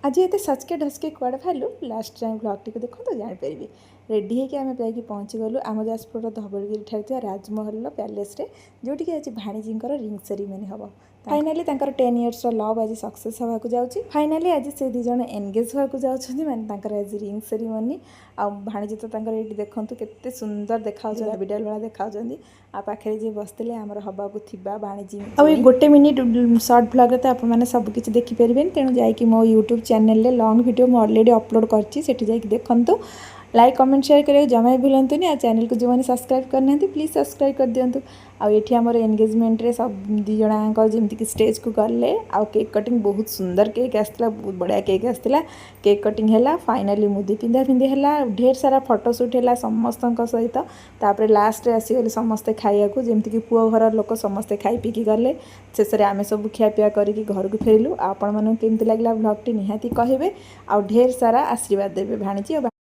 आज एत सचके ढसके कुआड़े बाहरलु last time blog T देखो तो जापर रेडी होकर आम जा पहुँची गलु आम जाजपुर धवलगिरी ठार राजमहल पैलेस रे जोटि आज भाणीजी रिंग सेरिमनी हम फाइनाली 10 इयर्स लव आज सक्सेस होगा जाऊँगी फाइनाली आज से दीज एनगेज होगा जाऊँगी मानते आज रिंग सेरिमनी आ भाणीजी तो ये देखूँ केते सुंदर देखा भिडियो भाया देखा पाखे जी बसते आमर हवा को भाणीजी आ गोटे मिनिट सर्ट ब्लॉग तो आपने सबकि देखिपारे तेणु जाकि मो यूट्यूब चैनल लॉन्ग वीडियो मुझे ऑलरेडी अपलोड कर देखूँ लाइक कमेंट शेयर करें जमा भी भूलुनि आ चैनल को जो मैंने सब्सक्राइब करना प्लीज सब्सक्राइब कर दिंतु आठी आम एंगेजमेंट रे सब दीजक जमीक स्टेज को गले आउ केक कटिंग बहुत सुंदर केक आसला बहुत बढ़िया केक आसला केक कटिंग है फाइनाली मुदी पिंधा पिंधि है ढेर सारा फोटोशूट है समस्त सहित तापर लास्ट आसीगले समस्ते खाया जमीक पुओ घर लोक समस्ते खाई पीकी गले शेष में आम सब खियापिया करके घर को फेरलु आपण मन केमती लगला ब्लॉग टी निहाती कहे आ ढेर सारा आशीर्वाद देवे भाणीजी।